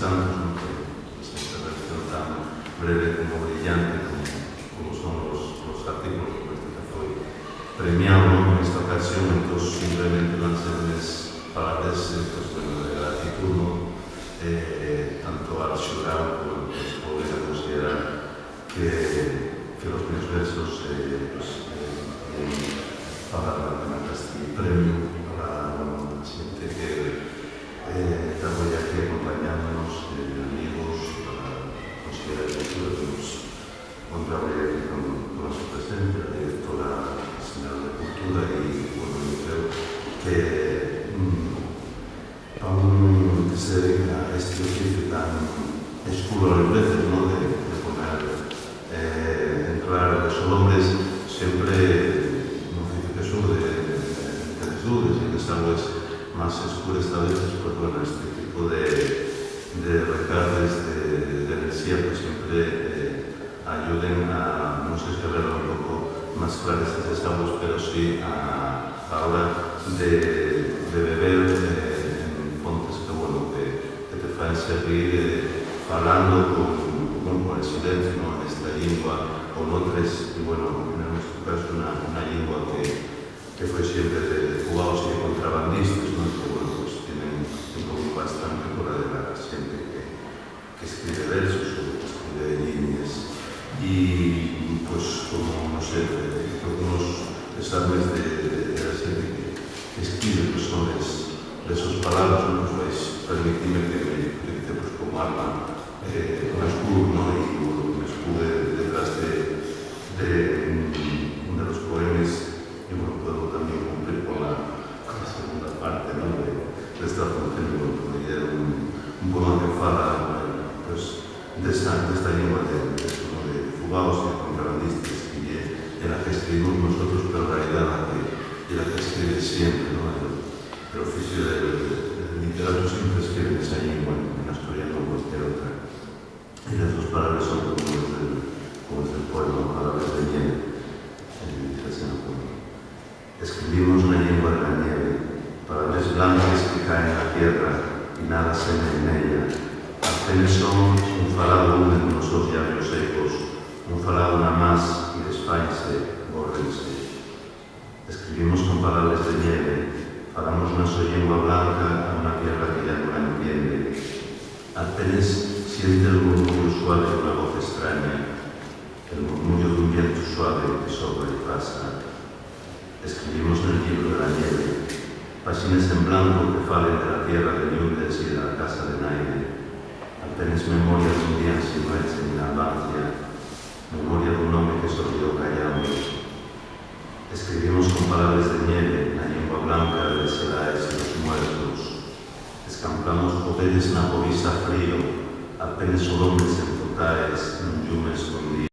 santos, ¿no? Esta relación tan breve como brillante como son los artículos que este caso hoy premiado, ¿no? En esta ocasión, entonces simplemente lanzarles palabras pues, bueno, de gratitud, ¿no? Tanto al ciudadano como pues, podría considerar que los mis versos para la Castilla Premio, para la gente que está hoy aquí acompañándonos, amigos, para considerar el lectura que nos encontramos aquí con su presencia, directora nacional de cultura y bueno, yo creo que aún que se dedica a este oficio tan escuro a veces, ¿no? de poner, entrar los hombres siempre y que algo es más oscuras a veces, pues bueno, este tipo de recargas de energía pues siempre ayuden a, no sé si verlo un poco más claras esas aguas, pero sí a la hora de beber en fontes que, bueno, que te fan servir hablando con el silencio, ¿no? En esta lengua, o en otras, y bueno, en nuestro caso una lengua que fue siempre de jugados y de contrabandistas, ¿no? Que bueno, pues tienen un poco bastante por la de la gente que escribe versos o que escribe líneas. Y pues como, no sé, algunos exámenes de la gente que escribe pues son de esas palabras, ¿no? Pues permitidme que me utilice pues como arma un escudo, ¿no? Y bueno, un escudo detrás de uno de los poemas. Y bueno, puedo también cumplir con la segunda parte, ¿no? de esta función, como diría un poema que fala pues, de esta lengua de fugados y de contrabandistas en la que escribimos nosotros, pero en realidad en la que escribe siempre, ¿no? El oficio del literato siempre escribe en esa lengua, en asturiano o cualquier otra. Y las dos palabras son como es el poema, palabras de nieve. Escribimos una lengua de la nieve, palabras blancas que caen en la tierra y nada se ve en ella. Apenas son un falado húmedo nos los labios secos, un falado nada más y desfaise, bórrense. Escribimos con palabras de nieve, falamos nuestra lengua blanca a una tierra que ya no la entiende. Apenas siente el murmullo suave de una voz extraña, el murmullo de un viento suave que sopla y pasa. Escribimos en el libro de la nieve, páginas en blanco que falen de la tierra de Newell's y de la casa de Naide. Apenas memorias de un día sin leche ni alabancia, memoria de un hombre que se olvidó callando. Escribimos con palabras de nieve la lengua blanca de Selaes y los muertos. Escampamos poderes na povisa frío, apenas o hombres en totais, nun llume escondido.